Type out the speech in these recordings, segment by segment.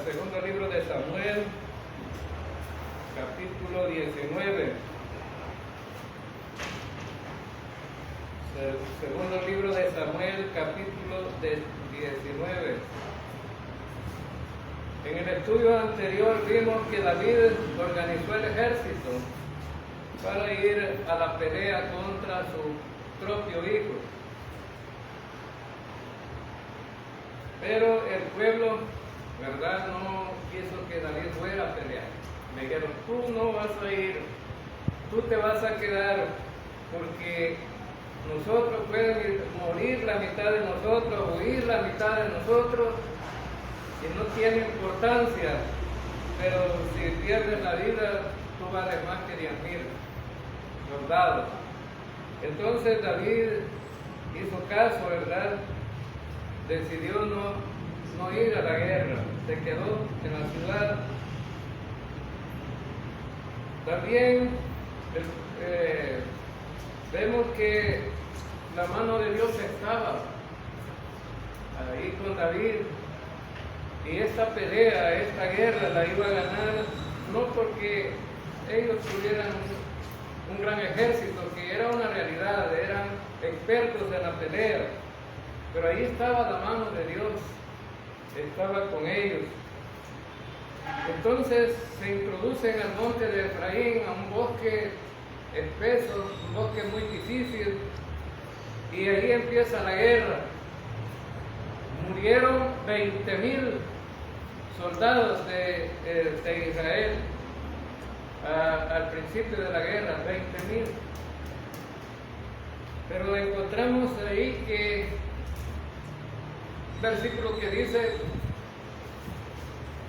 segundo libro de Samuel, capítulo 19. Segundo libro de Samuel, capítulo 19. En el estudio anterior vimos que David organizó el ejército para ir a la pelea contra su propio hijo. Pero el pueblo, ¿verdad?, no quiso que David fuera a pelear. Le dijeron, tú no vas a ir, tú te vas a quedar, porque nosotros pueden morir la mitad de nosotros, huir la mitad de nosotros, y no tiene importancia, pero si pierdes la vida, tú vales más que 10,000 soldados. Entonces David hizo caso, ¿verdad? Decidió no ir a la guerra, se quedó en la ciudad. También vemos que la mano de Dios estaba ahí con David, y esta pelea, esta guerra la iba a ganar no porque ellos tuvieran un gran ejército, que era una realidad, eran expertos en la pelea, pero ahí estaba la mano de Dios, estaba con ellos. Entonces se introducen al monte de Efraín, a un bosque espeso, un bosque muy difícil, y ahí empieza la guerra. Murieron 20,000 soldados de Israel al principio de la guerra, 20,000. Pero encontramos ahí que versículo que dice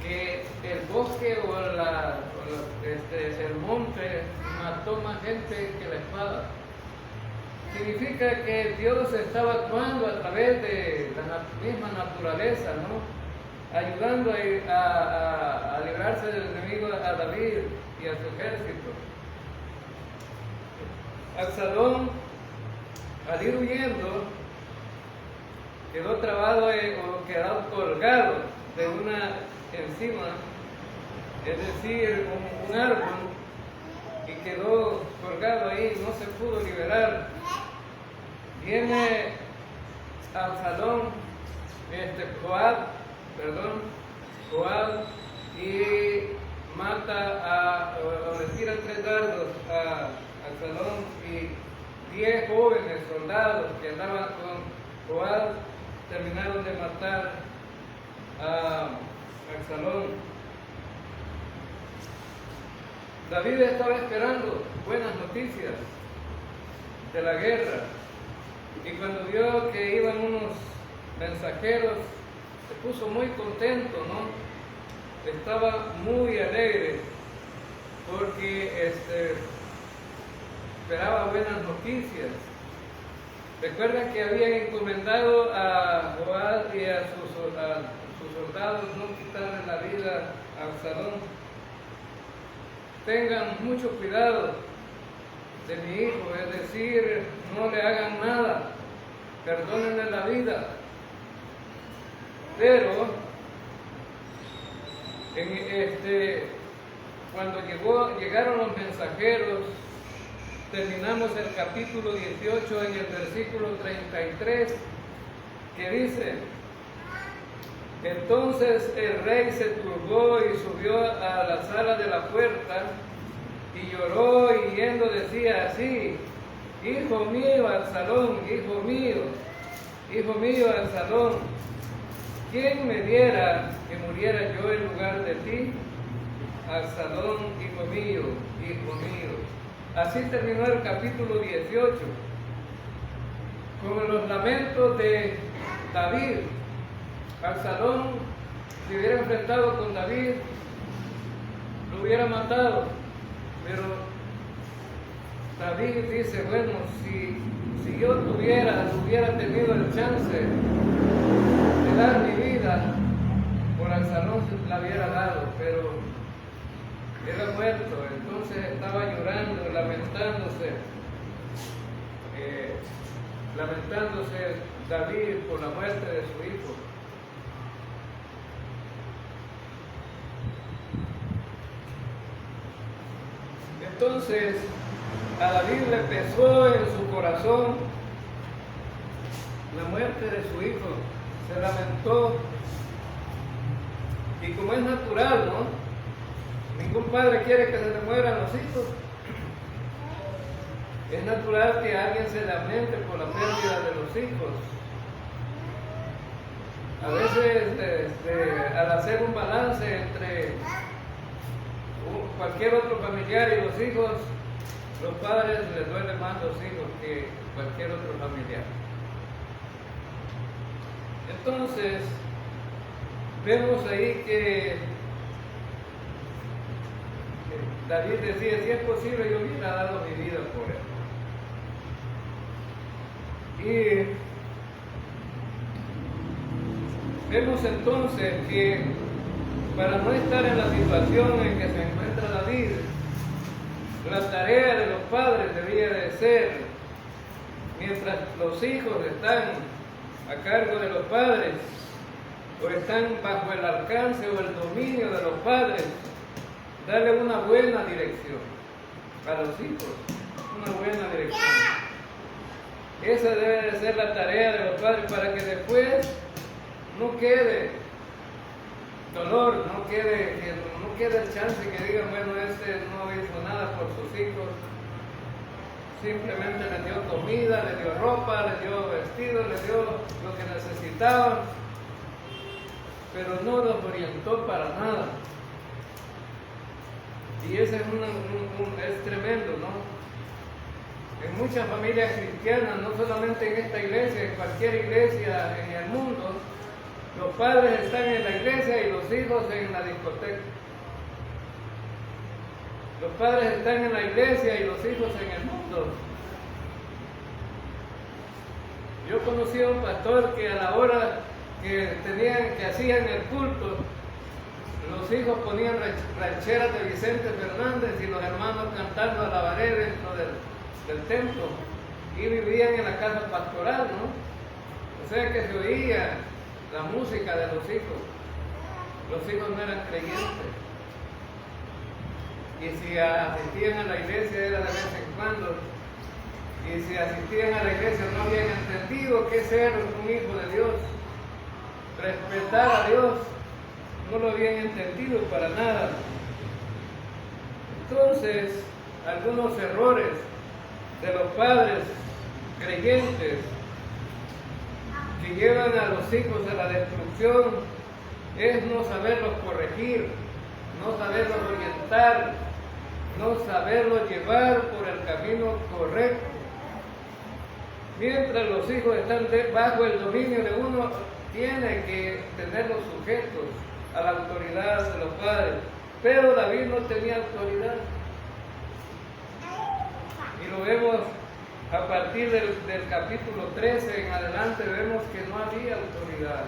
que el bosque o el monte mató más gente que la espada. Significa que Dios estaba actuando a través de la misma naturaleza, ¿no? Ayudando a librarse del enemigo a David y a su ejército. Absalón, al ir huyendo, quedó trabado o quedó colgado de una encima, es decir, un árbol, y quedó colgado ahí, no se pudo liberar. Viene Absalón, Joab, y mata o le tira 3 dardos a Absalón, y 10 jóvenes soldados que andaban con Joab terminaron de matar a Absalón. David estaba esperando buenas noticias de la guerra, y cuando vio que iban unos mensajeros, se puso muy contento, ¿no? Estaba muy alegre porque esperaba buenas noticias. Recuerdan que habían encomendado a Joab y a sus soldados no quitarle la vida a Absalón. Tengan mucho cuidado de mi hijo, es decir, no le hagan nada, perdónenle la vida. Pero cuando llegaron los mensajeros, terminamos el capítulo 18 en el versículo 33, que dice: entonces el rey se turbó y subió a la sala de la puerta y lloró, y yendo decía así: hijo mío Absalón, hijo mío Absalón, ¿quién me diera que muriera yo en lugar de ti? Absalón, hijo mío. Así terminó el capítulo 18, con los lamentos de David. Absalón se hubiera enfrentado con David, lo hubiera matado, pero David dice: bueno, si yo hubiera tenido el chance de dar mi vida, por Absalón la hubiera dado, pero era muerto. Entonces estaba llorando, lamentándose David por la muerte de su hijo. Entonces a David le pesó en su corazón la muerte de su hijo, se lamentó, y como es natural, ¿no? Ningún padre quiere que se le mueran los hijos. Es natural que alguien se lamente por la pérdida de los hijos. A veces, al hacer un balance entre cualquier otro familiar y los hijos, los padres les duele más los hijos que cualquier otro familiar. Entonces, vemos ahí que David decía, si es posible, yo hubiera dado mi vida por él. Y vemos entonces que para no estar en la situación en que se encuentra David, la tarea de los padres debía de ser, mientras los hijos están a cargo de los padres, o están bajo el alcance o el dominio de los padres, darle una buena dirección a los hijos, una buena dirección. Esa debe de ser la tarea de los padres, para que después no quede dolor, no quede el chance que digan, bueno, este no hizo nada por sus hijos, simplemente les dio comida, les dio ropa, les dio vestido, les dio lo que necesitaban, pero no los orientó para nada. Y ese es tremendo, ¿no? En muchas familias cristianas, no solamente en esta iglesia, en cualquier iglesia en el mundo, los padres están en la iglesia y los hijos en la discoteca. Los padres están en la iglesia y los hijos en el mundo. Yo conocí a un pastor que a la hora que hacían el culto, los hijos ponían rancheras de Vicente Fernández y los hermanos cantando alabaré dentro del templo, y vivían en la casa pastoral, ¿no? O sea que se oía la música de los hijos. Los hijos no eran creyentes, y si asistían a la iglesia era de vez en cuando, y si asistían a la iglesia no habían entendido qué es ser un hijo de Dios, respetar a Dios, no lo habían entendido para nada. Entonces, algunos errores de los padres creyentes que llevan a los hijos a la destrucción es no saberlos corregir, no saberlos orientar, no saberlos llevar por el camino correcto. Mientras los hijos están bajo el dominio de uno, tiene que tenerlos sujetos a la autoridad de los padres. Pero David no tenía autoridad. Y lo vemos a partir del capítulo 13 en adelante, vemos que no había autoridad.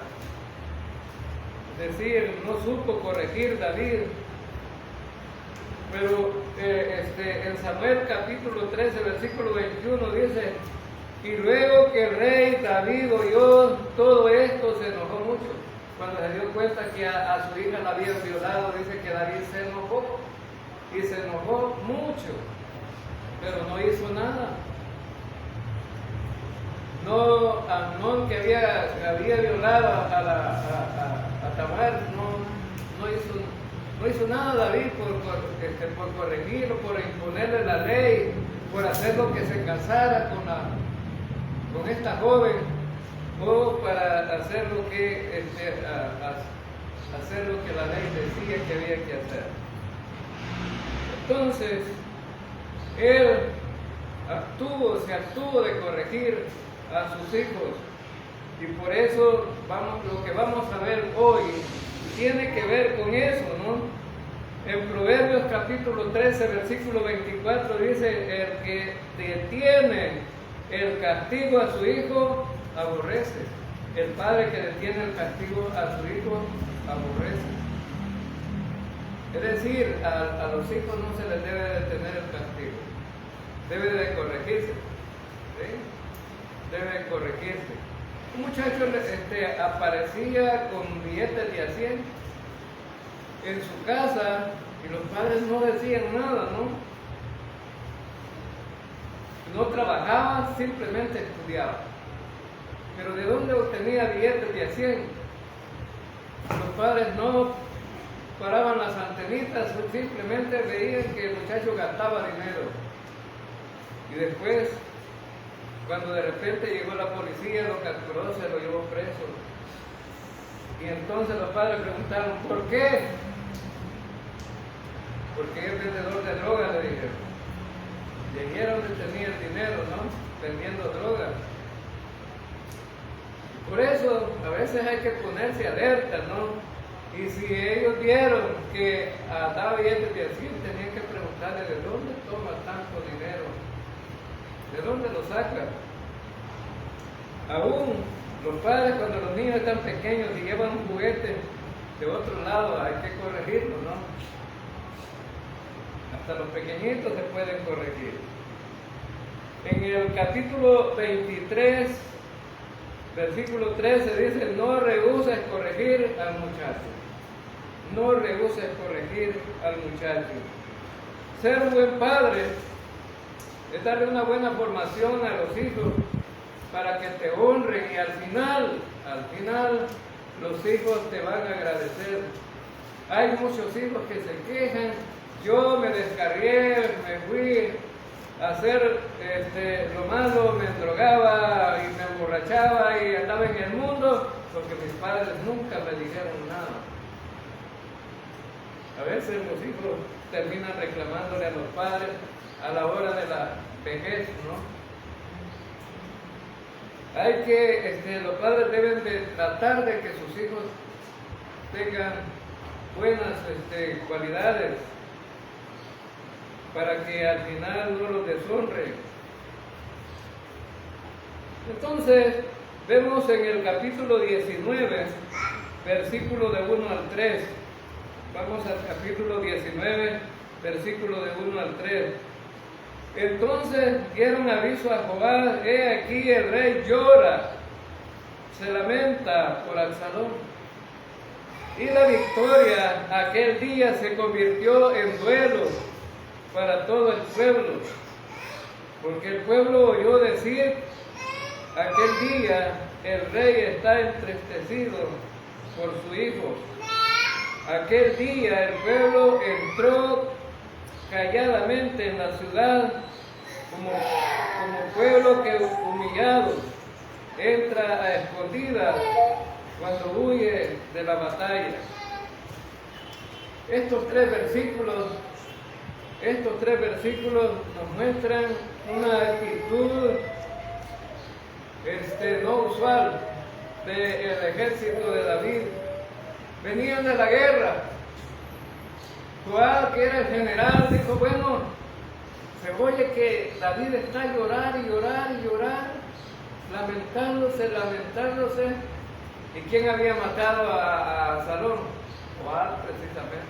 Es decir, no supo corregir David. Pero en Samuel capítulo 13, versículo 21 dice, y luego que el rey David oyó todo esto, se enojó mucho. Cuando se dio cuenta que a su hija la habían violado, dice que David se enojó, y se enojó mucho, pero no hizo nada. No, Amnón, que había violado a Tamar, no hizo nada David por corregirlo, por imponerle la ley, por hacer lo que se casara con esta joven, o para hacer lo que la ley decía que había que hacer. Entonces, él se abstuvo de corregir a sus hijos, y por eso lo que vamos a ver hoy tiene que ver con eso, ¿no? En Proverbios capítulo 13, versículo 24 dice, el que detiene el castigo a su hijo, aborrece. El padre que detiene el castigo a su hijo, aborrece. Es decir, a los hijos no se les debe detener el castigo, debe de corregirse, ¿sí? Debe de corregirse. Un muchacho aparecía con billetes de a 100 en su casa y los padres no decían nada, ¿no? no trabajaba, simplemente estudiaba. Pero ¿de dónde obtenía billetes de a 100? Los padres no paraban las antenitas, simplemente veían que el muchacho gastaba dinero. Y después, cuando de repente llegó la policía, lo capturó, se lo llevó preso. Y entonces los padres preguntaron, ¿por qué? Porque es vendedor de drogas, le dijeron. Y allí era donde tenía el dinero, ¿no? Vendiendo drogas. Por eso a veces hay que ponerse alerta, ¿no? Y si ellos vieron que daba billetes de así, tenían que preguntarle de dónde toma tanto dinero, de dónde lo saca. Aún los padres, cuando los niños están pequeños y llevan un juguete de otro lado, hay que corregirlo, ¿no? Hasta los pequeñitos se pueden corregir. En el capítulo 23, versículo 13 dice, no rehuses corregir al muchacho. No rehuses corregir al muchacho. Ser un buen padre es darle una buena formación a los hijos para que te honren y al final los hijos te van a agradecer. Hay muchos hijos que se quejan, yo me descarrié, me fui a hacer lo malo, me drogaba y me emborrachaba y andaba en el mundo porque mis padres nunca me dijeron nada. A veces los hijos terminan reclamándole a los padres a la hora de la vejez, ¿no? Hay que, los padres deben de tratar de que sus hijos tengan buenas cualidades para que al final no los deshonre. Entonces, vemos en el capítulo 19, versículo de 1 al 3. Vamos al capítulo 19, versículo de 1 al 3. Entonces dieron aviso a Joab, he aquí el rey llora, se lamenta por Absalón. Y la victoria aquel día se convirtió en duelo para todo el pueblo, porque el pueblo oyó decir, aquel día el rey está entristecido por su hijo. Aquel día el pueblo entró calladamente en la ciudad como pueblo que humillado entra a escondidas cuando huye de la batalla. Estos tres versículos nos muestran una actitud no usual del ejército de David. Venían de la guerra. Joab, que era el general, dijo, bueno, se oye que David está a llorar y llorar y llorar, lamentándose. ¿Y quién había matado a Absalón? Joab, precisamente.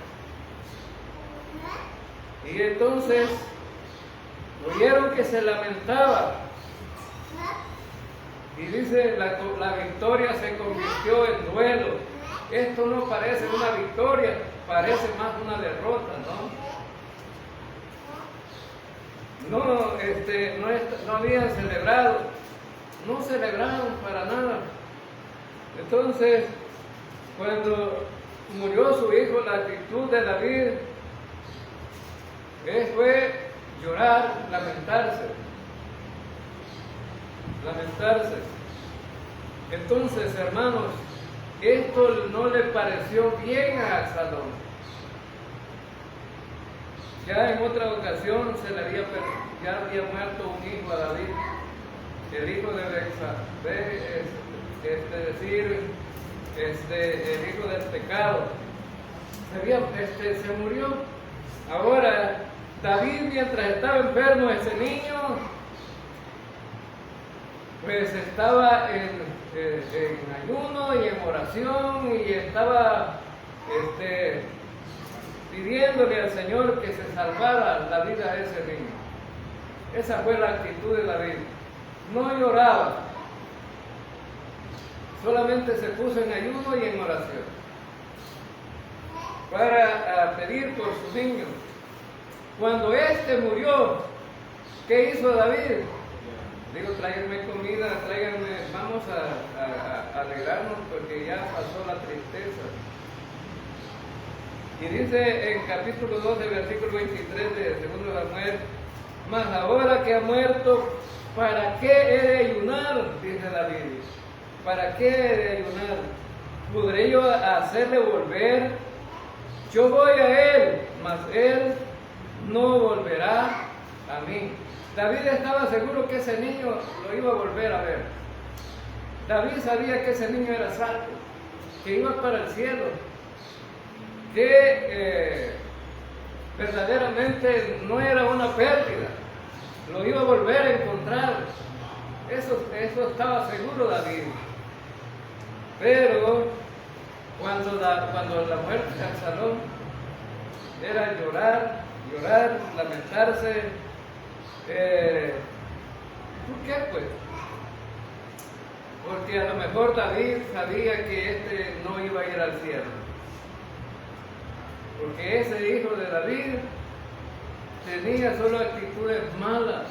Y entonces oyeron que se lamentaba. Y dice, la victoria se convirtió en duelo. Esto no parece una victoria, parece más una derrota, ¿no? No habían celebrado, no celebraron para nada. Entonces, cuando murió su hijo, la actitud de David fue llorar, lamentarse. Entonces, hermanos, esto no le pareció bien a Absalón. Ya en otra ocasión ya había muerto un hijo a David, el hijo de el hijo del pecado. Se murió. Ahora, David, mientras estaba enfermo, ese niño, pues estaba en ayuno y en oración y estaba pidiéndole al Señor que se salvara la vida de ese niño. Esa fue la actitud de David. No lloraba, solamente se puso en ayuno y en oración para pedir por su niño. Cuando éste murió, ¿Qué hizo David? Digo, tráiganme comida, tráiganme, vamos a alegrarnos porque ya pasó la tristeza. Y dice en capítulo 12, versículo 23 de 2 Samuel, mas ahora que ha muerto, ¿para qué he de ayunar? Dice David. ¿Para qué he de ayunar? ¿Podré yo hacerle volver? Yo voy a él, mas él no volverá a mí. David estaba seguro que ese niño lo iba a volver a ver. David sabía que ese niño era salvo, que iba para el cielo, que verdaderamente no era una pérdida, lo iba a volver a encontrar. Eso estaba seguro David. Pero cuando la muerte de Absalón era llorar, lamentarse. ¿Por qué pues? Porque a lo mejor David sabía que no iba a ir al cielo. Porque ese hijo de David tenía solo actitudes malas.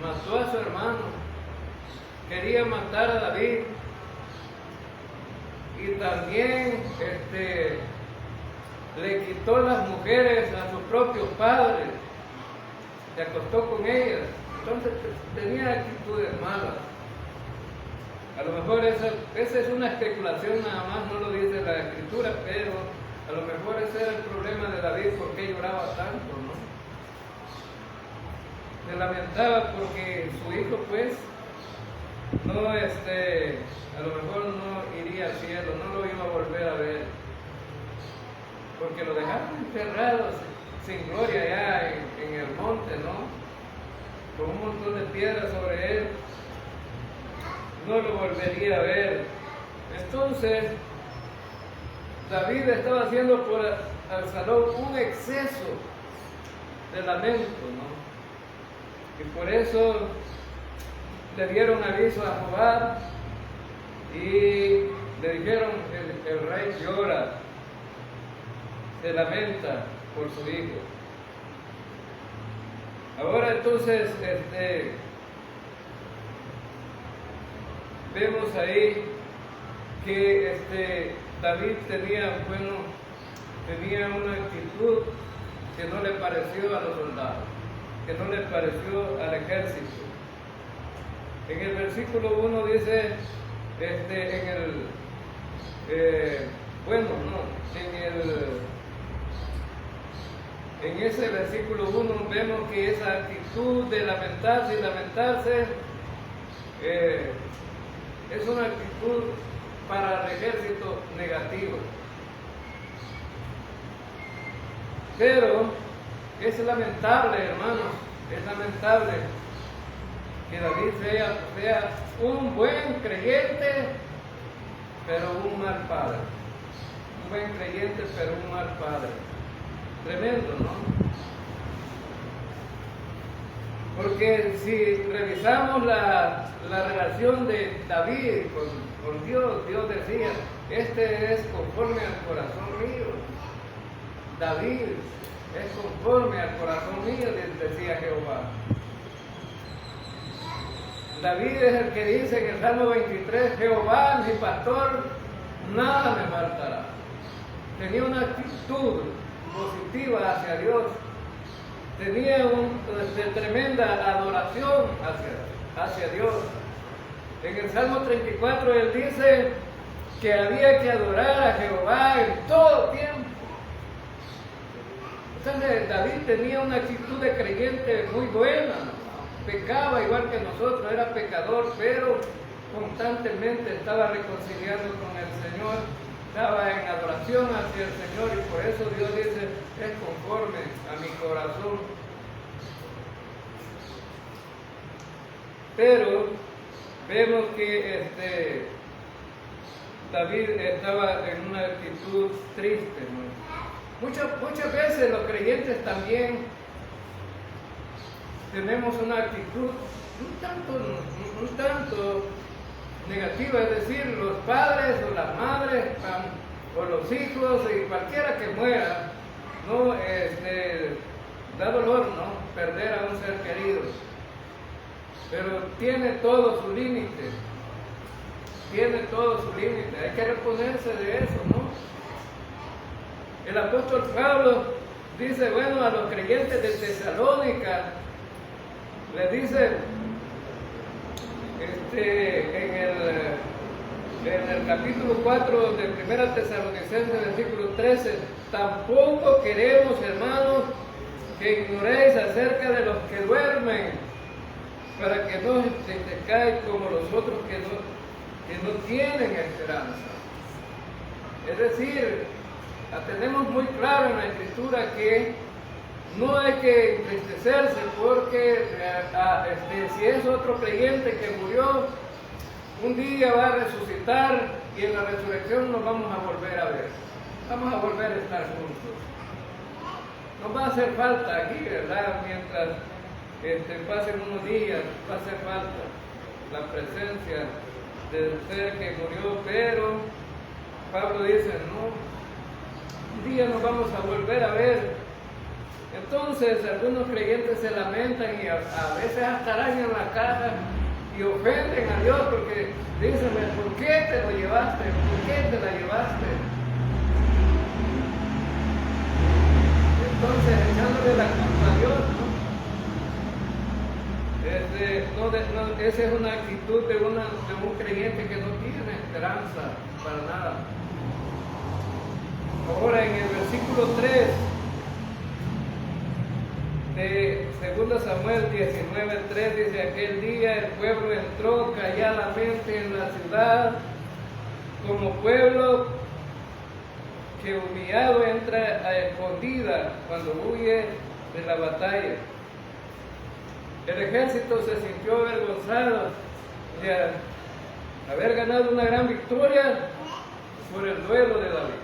Mató a su hermano. Quería matar a David. Y también le quitó las mujeres a sus propios padres. Se acostó con ellas. Entonces tenía actitudes malas. A lo mejor esa es una especulación, nada más no lo dice la escritura, pero a lo mejor ese era el problema de David, por qué lloraba tanto, ¿no? Se lamentaba porque su hijo pues no, a lo mejor no iría al cielo, no lo iba a volver a ver, porque lo dejaron enterrado sin gloria allá en el monte, ¿no? Con un montón de piedras sobre él, no lo volvería a ver. Entonces, David estaba haciendo por Absalón un exceso de lamento, ¿no? Y por eso le dieron aviso a Joab y le dijeron, el rey llora, se lamenta por su hijo. Ahora entonces vemos ahí que David tenía una actitud que no le pareció a los soldados, que no le pareció al ejército. En el versículo 1 dice, en ese versículo 1 vemos que esa actitud de lamentarse es una actitud para el ejército negativa. Pero es lamentable, hermanos, es lamentable que David sea un buen creyente, pero un mal padre. Un buen creyente, pero un mal padre. Tremendo, ¿no? Porque si revisamos la relación de David con Dios, Dios decía, este es conforme al corazón mío. David es conforme al corazón mío, decía Jehová. David es el que dice en el Salmo 23, Jehová, mi pastor, nada me faltará. Tenía una actitud positiva hacia Dios. Tenía una tremenda adoración hacia Dios. En el Salmo 34 él dice que había que adorar a Jehová en todo tiempo. Entonces David tenía una actitud de creyente muy buena. Pecaba igual que nosotros, era pecador, pero constantemente estaba reconciliando con el Señor, estaba en adoración hacia el Señor, y por eso Dios dice, es conforme a mi corazón. Pero vemos que David estaba en una actitud triste, ¿no? Muchas veces los creyentes también tenemos una actitud un tanto negativa, es decir, los padres o las madres o los hijos y cualquiera que muera, ¿no? Da dolor, ¿no? Perder a un ser querido. Pero tiene todo su límite. Tiene todo su límite. Hay que reponerse de eso, ¿no? El apóstol Pablo dice, bueno, a los creyentes de Tesalónica, les dice, en el capítulo 4 de 1 Tesalonicenses, versículo 13, tampoco queremos, hermanos, que ignoréis acerca de los que duermen, para que no se caigan como los otros que no tienen esperanza. Es decir, tenemos muy claro en la Escritura que no hay que entristecerse porque si es otro creyente que murió, un día va a resucitar y en la resurrección nos vamos a volver a ver. Vamos a volver a estar juntos. Nos va a hacer falta aquí, ¿verdad? Mientras pasen unos días, va a hacer falta la presencia del ser que murió, pero Pablo dice, no, un día nos vamos a volver a ver. Entonces algunos creyentes se lamentan y a veces hasta arañan la casa y ofenden a Dios porque dicen, ¿por qué te lo llevaste? ¿Por qué te la llevaste? Entonces echándole la culpa a Dios, ¿no? Esa es una actitud de un creyente que no tiene esperanza para nada. Ahora en el versículo 3 de 2 Samuel 19:3 dice, aquel día el pueblo entró calladamente en la ciudad, como pueblo que humillado entra a escondida cuando huye de la batalla. El ejército se sintió avergonzado de haber ganado una gran victoria por el duelo de David.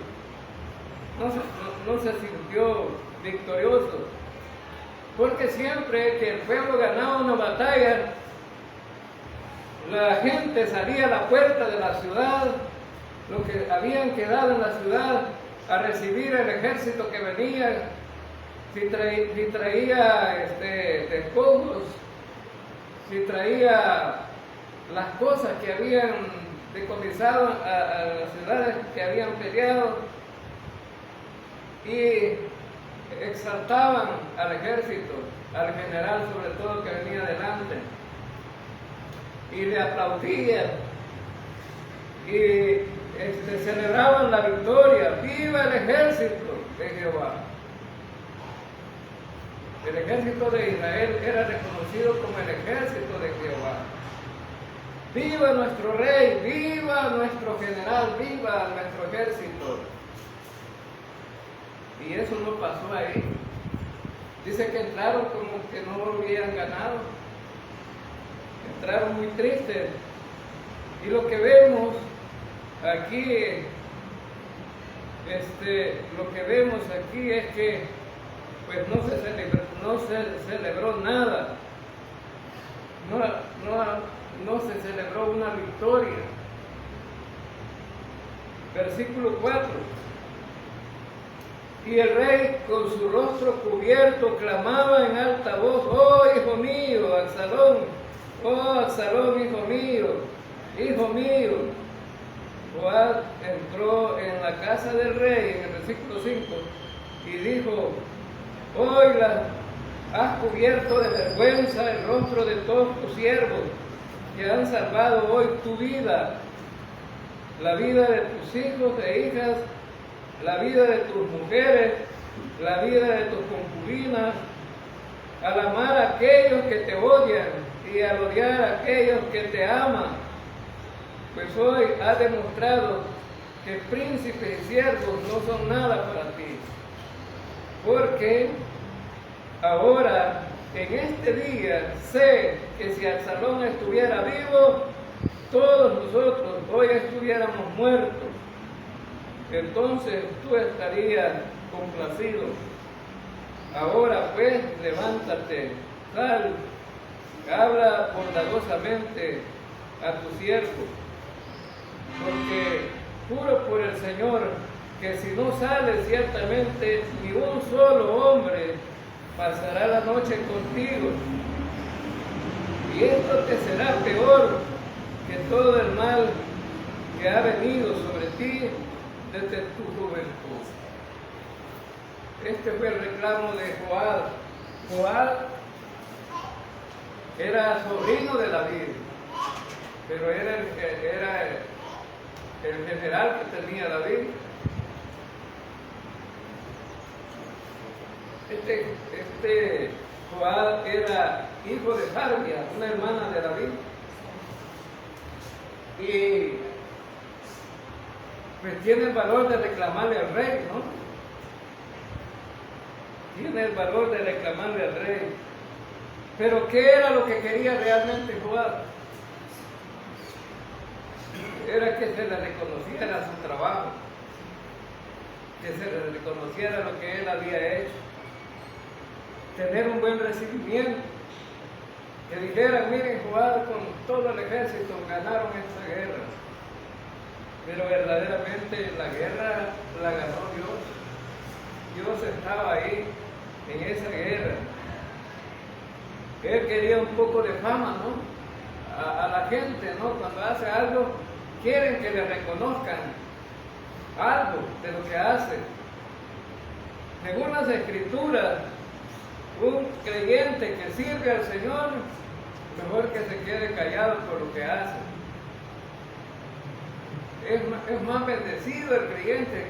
No se sintió victorioso, porque siempre que el pueblo ganaba una batalla, la gente salía a la puerta de la ciudad, los que habían quedado en la ciudad, a recibir el ejército que venía, si traía despojos, si traía las cosas que habían decomisado a las ciudades que habían peleado, y exaltaban al ejército, al general sobre todo que venía delante, y le aplaudían y celebraban la victoria. ¡Viva el ejército de Jehová! El ejército de Israel era reconocido como el ejército de Jehová. ¡Viva nuestro rey! ¡Viva nuestro general! ¡Viva nuestro ejército! Y eso no pasó ahí. Dice que entraron como que no lo habían ganado. Entraron muy tristes. Y lo que vemos aquí, es que pues no se celebró nada. No se celebró una victoria. Versículo 4. Y el rey con su rostro cubierto clamaba en alta voz, oh hijo mío, Absalón, oh Absalón, hijo mío, hijo mío. Joab entró en la casa del rey, en el versículo 5, y dijo, hoy has cubierto de vergüenza el rostro de todos tus siervos, que han salvado hoy tu vida, la vida de tus hijos e hijas, la vida de tus mujeres, la vida de tus concubinas, al amar a aquellos que te odian y al odiar a aquellos que te aman. Pues hoy has demostrado que príncipes y siervos no son nada para ti. Porque ahora, en este día, sé que si Absalón estuviera vivo, todos nosotros hoy estuviéramos muertos. Entonces tú estarías complacido. Ahora pues, levántate, sal, habla bondadosamente a tu siervo, porque juro por el Señor que si no sale ciertamente ni un solo hombre pasará la noche contigo, y esto te será peor que todo el mal que ha venido sobre ti desde tu juventud. Este fue el reclamo de Joab. Joab era sobrino de David, pero era el general que tenía David. Este Joab era hijo de Jarbia, una hermana de David, y pues tiene el valor de reclamarle al rey, ¿no? Tiene el valor de reclamarle al rey. Pero ¿qué era lo que quería realmente Joab? Era que se le reconociera su trabajo, que se le reconociera lo que él había hecho, tener un buen recibimiento, que dijeran, miren, Joab con todo el ejército ganaron esta guerra. Pero verdaderamente la guerra la ganó Dios. Dios estaba ahí en esa guerra. Él quería un poco de fama, ¿no? A la gente, ¿no? Cuando hace algo, quieren que le reconozcan algo de lo que hace. Según las Escrituras, un creyente que sirve al Señor, mejor que se quede callado por lo que hace. Es más bendecido el creyente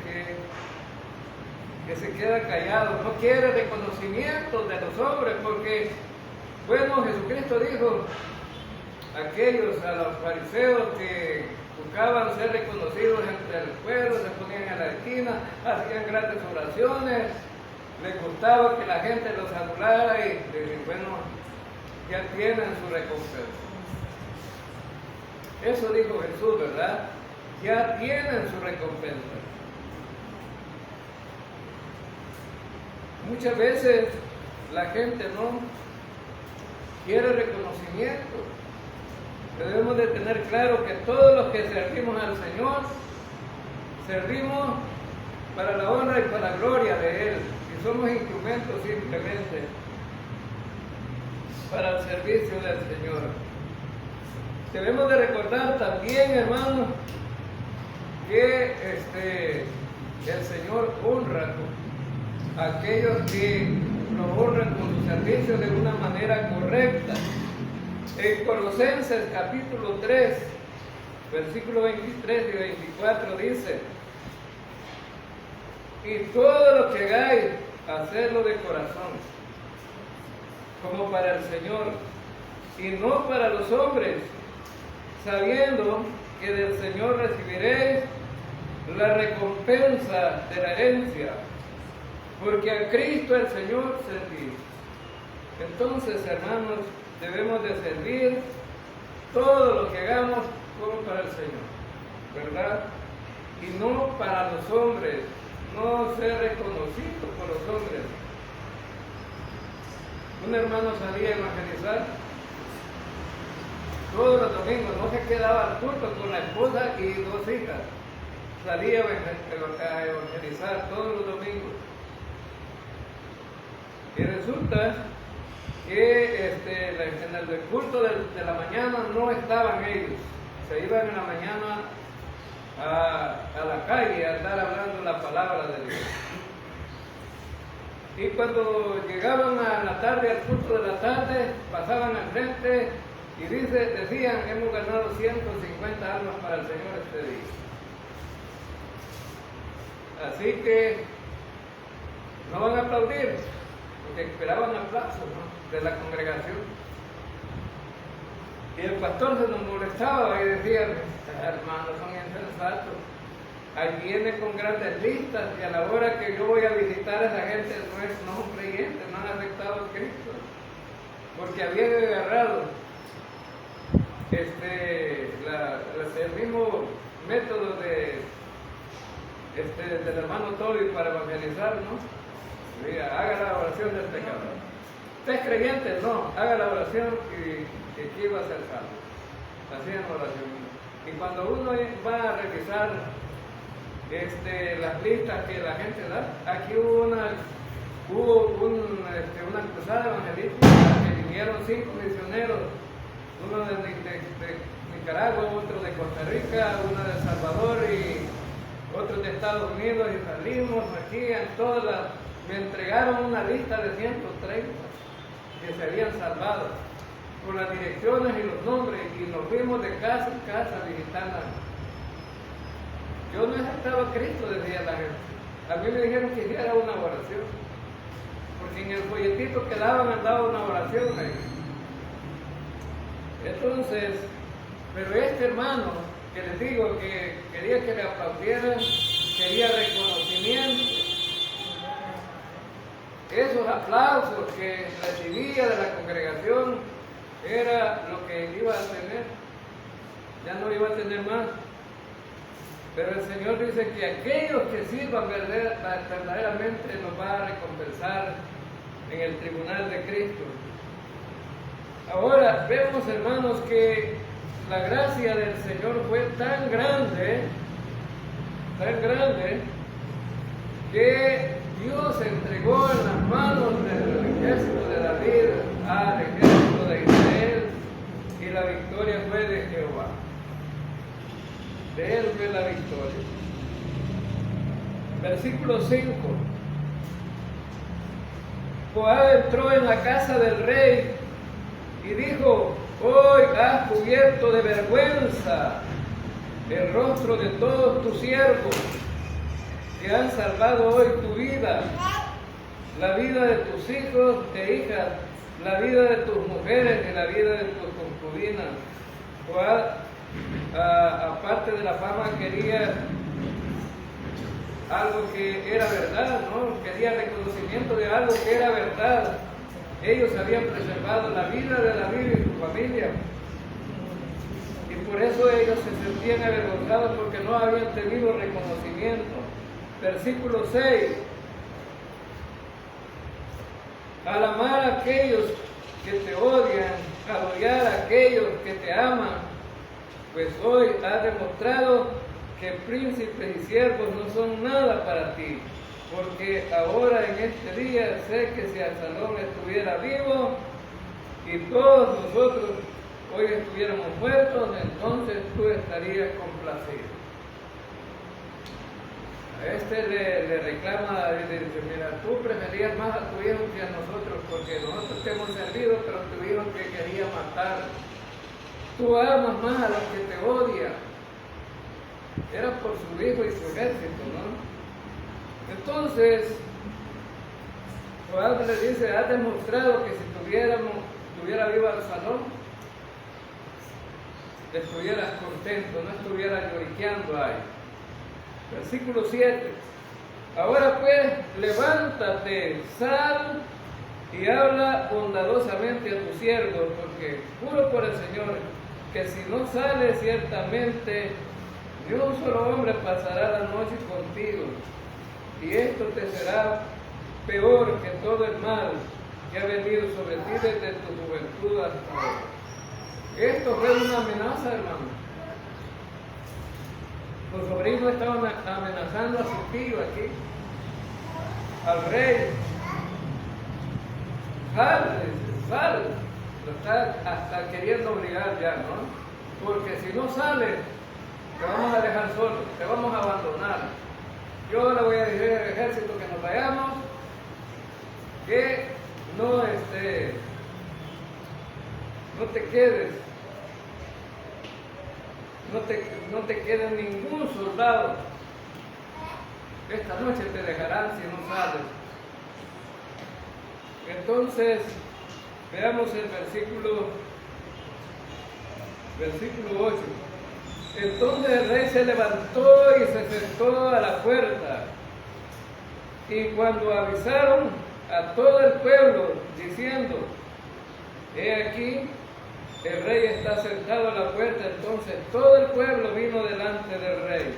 que se queda callado, no quiere reconocimiento de los hombres, porque, bueno, Jesucristo dijo a los fariseos que buscaban ser reconocidos entre el pueblo, se ponían en la esquina, hacían grandes oraciones, les gustaba que la gente los adulara y bueno, ya tienen su recompensa. Eso dijo Jesús, ¿verdad? Ya tienen su recompensa. Muchas veces la gente no quiere reconocimiento. Debemos de tener claro que todos los que servimos al Señor, servimos para la honra y para la gloria de Él. Y somos instrumentos simplemente para el servicio del Señor. Debemos de recordar también, hermanos, que el Señor honra a aquellos que lo honran con su servicio de una manera correcta. En Colosenses capítulo 3, versículo 23 y 24 dice: y todo lo que hagáis, hacedlo de corazón, como para el Señor, y no para los hombres, sabiendo que del Señor recibiréis la recompensa de la herencia, porque a Cristo el Señor servís. Entonces, hermanos, debemos de servir todo lo que hagamos como para el Señor, ¿verdad? Y no para los hombres, no ser reconocido por los hombres. Un hermano salía a evangelizar todos los domingos, no se quedaba al culto con la esposa y 2 hijas. Salía a evangelizar todos los domingos. Y resulta que en el culto de la mañana no estaban ellos. Se iban en la mañana a la calle a andar hablando la palabra de Dios. Y cuando llegaban a la tarde, al culto de la tarde, pasaban al frente y decían, hemos ganado 150 almas para el Señor este día. Así que no van a aplaudir, porque esperaban aplausos, ¿no?, de la congregación. Y el pastor se nos molestaba y decía, hermanos, son insensatos. Ahí viene con grandes listas y a la hora que yo voy a visitar a esa gente no son creyentes, no han aceptado a Cristo. Porque habían agarrado el mismo método del hermano Toby para evangelizar, ¿no? Diga, haga la oración del pecador. Usted es creyente, no, haga la oración y aquí va a ser salvo. Hacían oración. Y cuando uno va a revisar las listas que la gente da, aquí hubo hubo una cruzada evangelística que vinieron 5 misioneros, uno de Nicaragua, otro de Costa Rica, uno de El Salvador y otros de Estados Unidos, y salimos aquí en me entregaron una lista de 130 que se habían salvado, con las direcciones y los nombres, y nos fuimos de casa en casa visitando. Yo no aceptaba a Cristo, decía la gente. A mí me dijeron que hiciera una oración, porque en el folletito que daban andaba una oración ahí. Entonces, pero este hermano, que les digo que quería que le aplaudieran, quería reconocimiento, esos aplausos que recibía de la congregación era lo que iba a tener, ya no iba a tener más. Pero el Señor dice que aquellos que sirvan verdaderamente nos va a recompensar en el tribunal de Cristo. Ahora vemos, hermanos, que la gracia del Señor fue tan grande, que Dios entregó en las manos del ejército de David al ejército de Israel, y la victoria fue de Jehová. De él fue la victoria. Versículo 5. Joab entró en la casa del rey y dijo: hoy has cubierto de vergüenza el rostro de todos tus siervos que han salvado hoy tu vida, la vida de tus hijos e hijas, la vida de tus mujeres y la vida de tus concubinas. Joab, aparte de la fama, quería algo que era verdad, ¿no? Quería reconocimiento de algo que era verdad. Ellos habían preservado la vida de David y su familia, y por eso ellos se sentían avergonzados porque no habían tenido reconocimiento. Versículo 6. Al amar a aquellos que te odian, al odiar a aquellos que te aman, pues hoy has demostrado que príncipes y siervos no son nada para ti, porque ahora en este día sé que si Absalón estuviera vivo y todos nosotros hoy estuviéramos muertos, entonces tú estarías complacido. A este le reclama a David, le dice: mira, tú preferías más a tu hijo que a nosotros, porque nosotros te hemos servido, pero tu hijo te quería matar. Tú amas más a los que te odian. Era por su hijo y su ejército, ¿no? Entonces, Joab le dice: has demostrado que si tuviera vivo Absalón, estuvieras contento, no estuvieras lloriqueando ahí. Versículo 7. Ahora pues, levántate, sal y habla bondadosamente a tu siervo, porque juro por el Señor que si no sales, ciertamente ni un solo hombre pasará la noche contigo, y esto te será peor que todo el mal que ha venido sobre ti desde tu juventud hasta ahora. Esto fue una amenaza, hermano. Los sobrinos estaban amenazando a su tío aquí, al rey. Sal, lo está hasta queriendo obligar ya, ¿no? Porque si no sales, te vamos a dejar solo, te vamos a abandonar. Yo le voy a decir al ejército que nos vayamos, que no te quedes, no te quede ningún soldado. Esta noche te dejarán si no sales. Entonces, veamos el versículo 8. Entonces el rey se levantó y se sentó a la puerta. Y cuando avisaron a todo el pueblo, diciendo: he aquí, el rey está sentado a la puerta, entonces todo el pueblo vino delante del rey.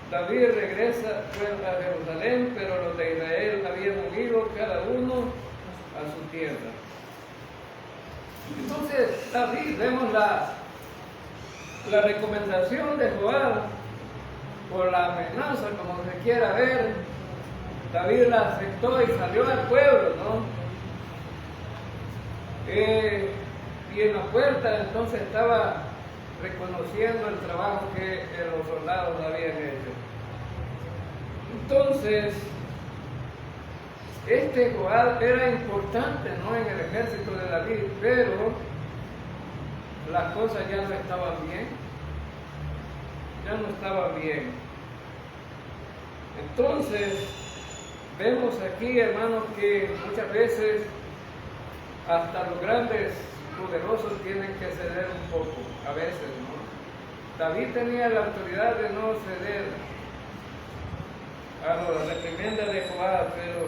David regresa a Jerusalén, pero los de Israel habían huido cada uno a su tierra. Entonces David, vemos la recomendación de Joab, por la amenaza, como se quiera ver, David la aceptó y salió al pueblo, ¿no? Y en la puerta entonces estaba reconociendo el trabajo que los soldados habían hecho. Entonces, este Joab era importante, ¿no?, en el ejército de David, pero las cosas ya no estaban bien. Ya no estaban bien. Entonces, vemos aquí, hermanos, que muchas veces hasta los grandes poderosos tienen que ceder un poco, a veces, ¿no? David tenía la autoridad de no ceder a la reprimenda de Joab, pero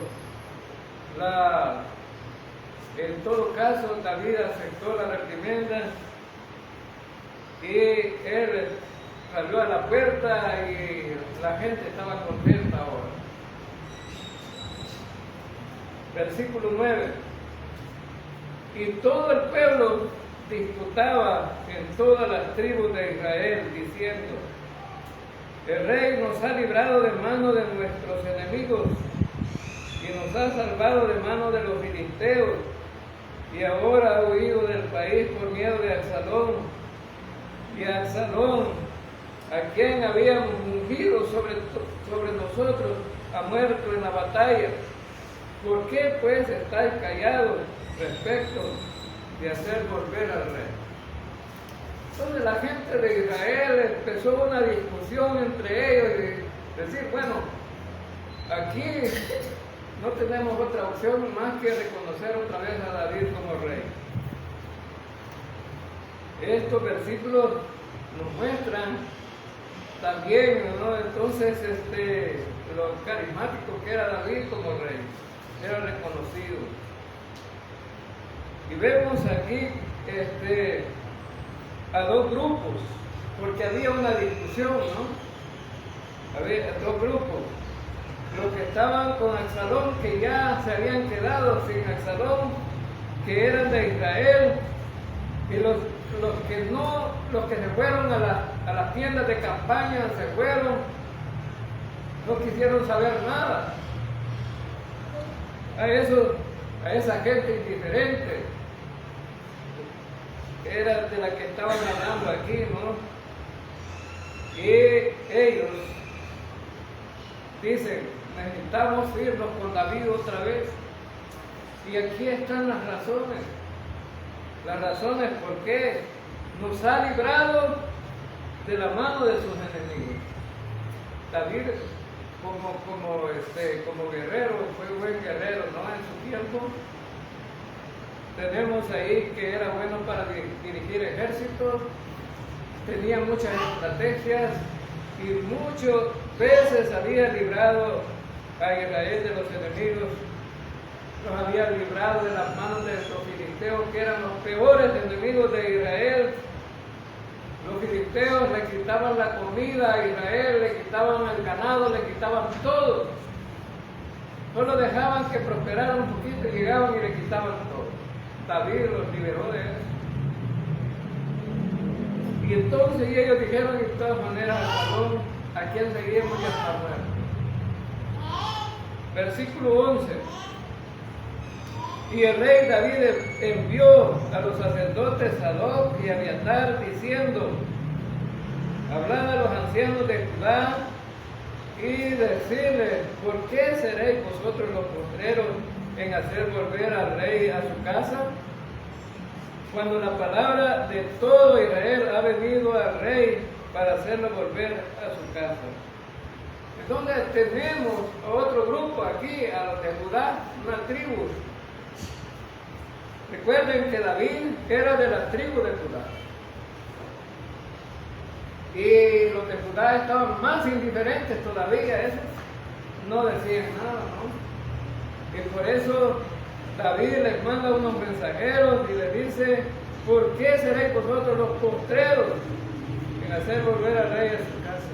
en todo caso David aceptó la reprimenda y él salió a la puerta y la gente estaba contenta ahora. Versículo 9. Y todo el pueblo disputaba en todas las tribus de Israel, diciendo: el rey nos ha librado de mano de nuestros enemigos y nos ha salvado de mano de los filisteos, y ahora ha huido del país por miedo de Absalón. Y Absalón, a quien habíamos ungido sobre nosotros, ha muerto en la batalla. ¿Por qué pues estáis callados respecto de hacer volver al rey? Entonces la gente de Israel empezó una discusión entre ellos y decir: bueno, aquí no tenemos otra opción más que reconocer otra vez a David como rey. Estos versículos nos muestran también, ¿no?, entonces lo carismático que era David como rey. Era reconocido. Y vemos aquí a dos grupos, porque había una discusión, ¿no? Había dos grupos. Los que estaban con Absalón, que ya se habían quedado sin Absalón, que eran de Israel, y los que se fueron a las tiendas de campaña, se fueron, no quisieron saber nada. A esa gente indiferente, era de la que estaban hablando aquí, ¿no? Y ellos dicen: necesitamos irnos con David otra vez. Y aquí están las razones por qué nos ha librado de la mano de sus enemigos. David, como guerrero, fue buen guerrero, ¿no?, en su tiempo. Tenemos ahí que era bueno para dirigir ejércitos, tenía muchas estrategias y muchas veces había librado a Israel de los enemigos. Los había librado de las manos de los filisteos, que eran los peores enemigos de Israel. Los filisteos le quitaban la comida a Israel, le quitaban el ganado, le quitaban todo. Solo dejaban que prosperara un poquito y llegaban y le quitaban todo. David los liberó de eso. Y entonces ellos dijeron de todas maneras a Absalón: ¿a quién seguimos? Ya está muerto. Versículo 11. Y el rey David envió a los sacerdotes Sadoc y Abiatar diciendo: hablad a los ancianos de Judá y decirles: ¿por qué seréis vosotros los postreros en hacer volver al rey a su casa? Cuando la palabra de todo Israel ha venido al rey para hacerlo volver a su casa. Entonces tenemos a otro grupo aquí, a los de Judá, una tribu. Recuerden que David era de la tribu de Judá. Y los de Judá estaban más indiferentes todavía, esos no decían nada, ¿no? Y por eso David les manda unos mensajeros y les dice: ¿por qué seréis vosotros los postreros en hacer volver al rey a su casa?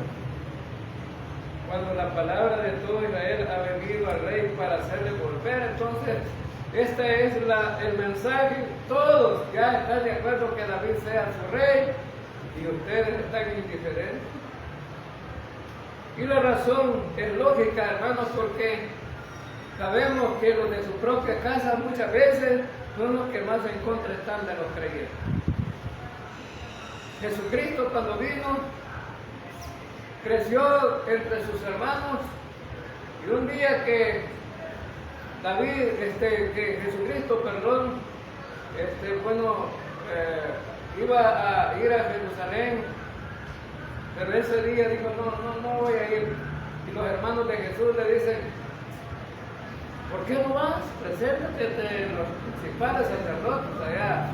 Cuando la palabra de todo Israel ha venido al rey para hacerle volver, entonces este es el mensaje. Todos ya están de acuerdo que David sea su rey y ustedes están indiferentes. Y la razón es lógica, hermanos, porque Sabemos que los de su propia casa muchas veces son los que más en contra están de los creyentes. Jesucristo cuando vino, creció entre sus hermanos, y un día que Jesucristo, iba a ir a Jerusalén, pero ese día dijo, no voy a ir. Y los hermanos de Jesús le dicen, ¿por qué no vas? Preséntate ante los principales sacerdotes allá.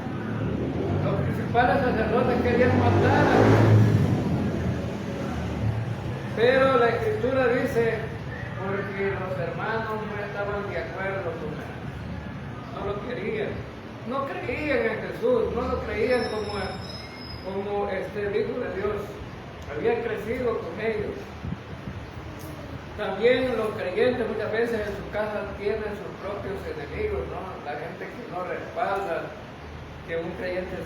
Los principales sacerdotes querían matar a Jesús. Pero la Escritura dice, porque los hermanos no estaban de acuerdo con él. No lo querían. No creían en Jesús, no lo creían como el Hijo de Dios. Había crecido con ellos. También los creyentes muchas veces en su casa tienen sus propios enemigos, ¿no? La gente que no respalda que un creyente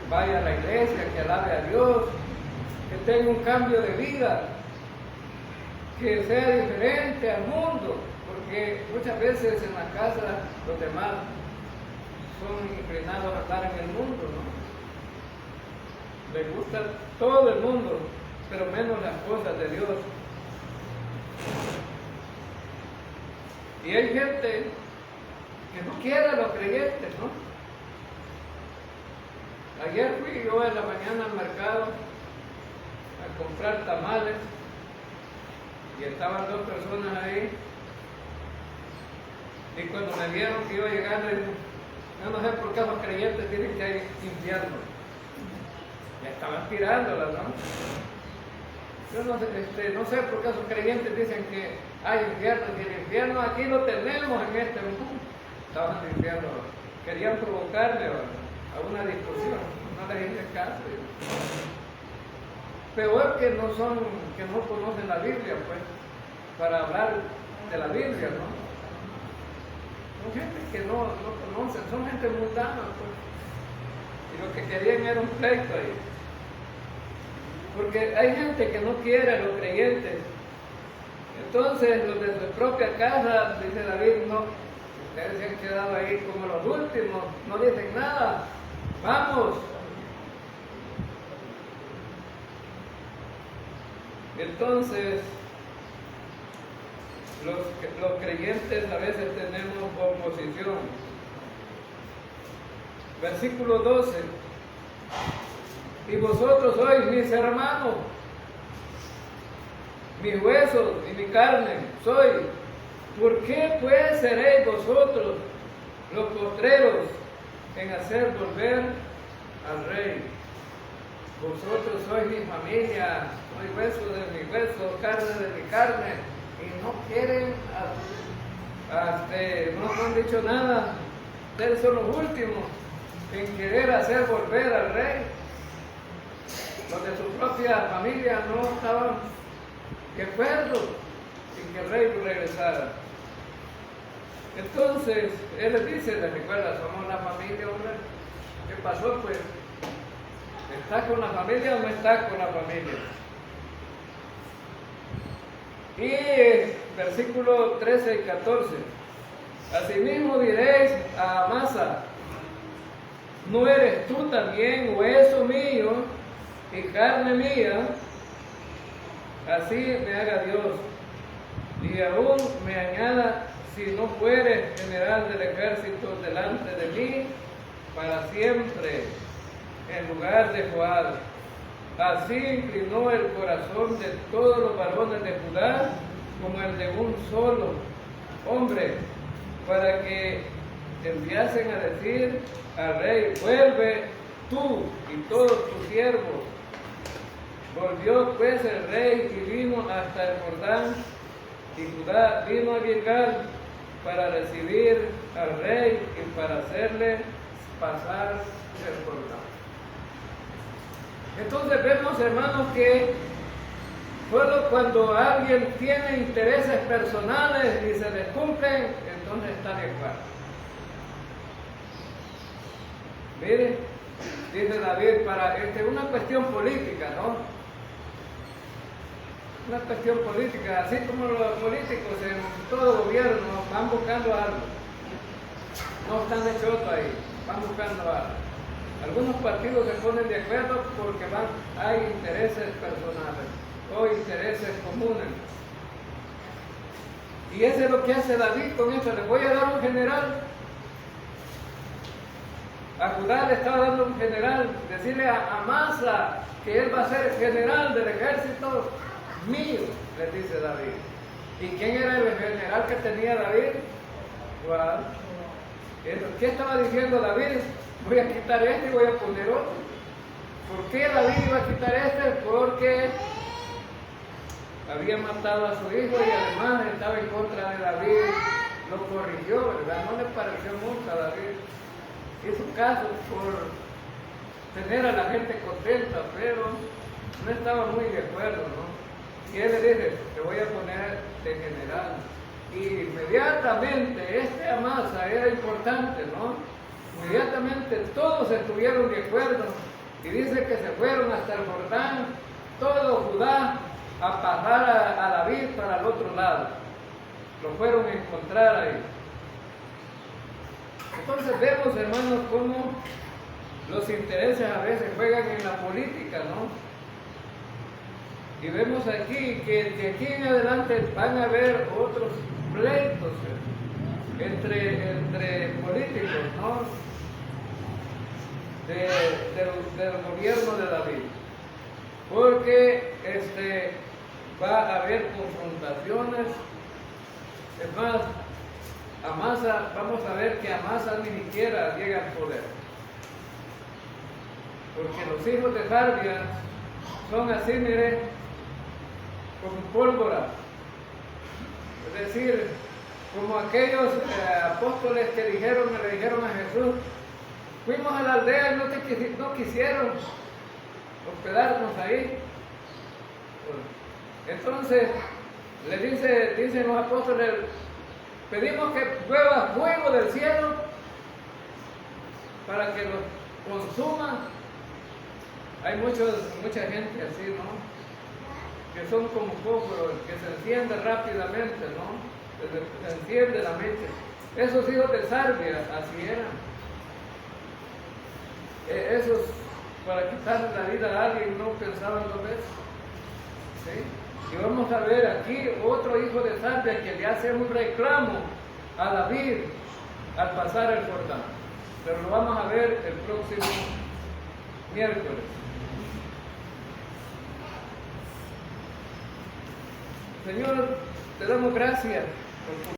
vaya a la iglesia, que alabe a Dios, que tenga un cambio de vida, que sea diferente al mundo, porque muchas veces en la casa los demás son inclinados a estar en el mundo, ¿no? Les gusta todo el mundo, pero menos las cosas de Dios. Y hay gente que no quiere a los creyentes, ¿no? Ayer fui yo en la mañana al mercado a comprar tamales y estaban dos personas ahí, y cuando me vieron que iba llegando, yo no sé por qué los creyentes tienen que hay infierno. Ya estaban tirándolas, ¿no? Yo no sé por qué esos creyentes dicen que hay infierno, y el infierno aquí lo tenemos en este mundo. Estaban diciendo, querían provocarle a una discusión, no les hice caso. Peor que no conocen la Biblia, pues, para hablar de la Biblia, ¿no? Son gente que no conocen, son gente mundana, pues. Y lo que querían era un pleito ahí. Porque hay gente que no quiere a los creyentes. Entonces, los de su propia casa, dice David, no, ustedes se han quedado ahí como los últimos, no dicen nada, vamos. Entonces, los creyentes a veces tenemos oposición. Versículo 12. Y vosotros sois mis hermanos, mis huesos y mi carne soy. ¿Por qué pues seréis vosotros los postreros en hacer volver al rey? Vosotros sois mi familia, soy hueso de mi hueso, carne de mi carne, y no quieren, no han dicho nada. Ustedes son los últimos en querer hacer volver al rey. Los de su propia familia no estaban de acuerdo en que el rey regresara. Entonces, él les dice, les recuerda, somos la familia, hombre. ¿Qué pasó? Pues, ¿estás con la familia o no estás con la familia? Y versículo 13 y 14. Asimismo diréis a Amasa, ¿no eres tú también hueso mío y carne mía? Así me haga Dios, y aún me añada, si no fuere general del ejército delante de mí, para siempre, en lugar de Joab. Así inclinó el corazón de todos los varones de Judá, como el de un solo hombre, para que enviasen a decir al rey, vuelve tú y todos tus siervos. Volvió pues el rey y vino hasta el Jordán, y Judá vino a Gilgal para recibir al rey y para hacerle pasar el Jordán. Entonces vemos, hermanos, que solo cuando alguien tiene intereses personales y se les cumplen, entonces está de acuerdo. Mire, dice David, para una cuestión política, ¿no? Una cuestión política, así como los políticos todo gobierno van buscando algo. No están de choto ahí, van buscando algo. Algunos partidos se ponen de acuerdo porque hay intereses personales o intereses comunes. Y eso es lo que hace David con esto. Le voy a dar un general. A Judá le estaba dando un general. Decirle a Amasa que él va a ser general del ejército mío, le dice David. ¿Y quién era el general que tenía David? ¿Cuál? ¿Qué estaba diciendo David? Voy a quitar este y voy a poner otro. ¿Por qué David iba a quitar este? Porque había matado a su hijo y además estaba en contra de David. Lo corrigió, ¿verdad? No le pareció mucho a David. Hizo caso por tener a la gente contenta, pero no estaba muy de acuerdo, ¿no? Y él le dice, te voy a poner de general. Y inmediatamente, este Amasa era importante, ¿no? Inmediatamente todos estuvieron de acuerdo. Y dice que se fueron hasta el Jordán, todo Judá, a pasar a David para el otro lado. Lo fueron a encontrar ahí. Entonces vemos, hermanos, cómo los intereses a veces juegan en la política, ¿no? Y vemos aquí que de aquí en adelante van a haber otros pleitos entre políticos, ¿no? Del gobierno de David. Porque va a haber confrontaciones. Es más, Amasa, vamos a ver que Amasa ni siquiera llega al poder. Porque los hijos de Sarbia son así, mire, como pólvora. Es decir, como aquellos apóstoles que le dijeron a Jesús, fuimos a la aldea y no quisieron hospedarnos ahí. Entonces, dicen los apóstoles, pedimos que llueva fuego del cielo para que los consuma. Hay mucha gente así, ¿no? Que son como fósforos, que se enciende rápidamente, ¿no? Se enciende la mecha. Esos hijos de Sarbia así eran. Esos, para quitarle la vida a alguien, no pensaban dos veces. ¿Sí? Y vamos a ver aquí otro hijo de Sarbia que le hace un reclamo a David al pasar el Jordán. Pero lo vamos a ver el próximo miércoles. Señor, te damos gracias por tu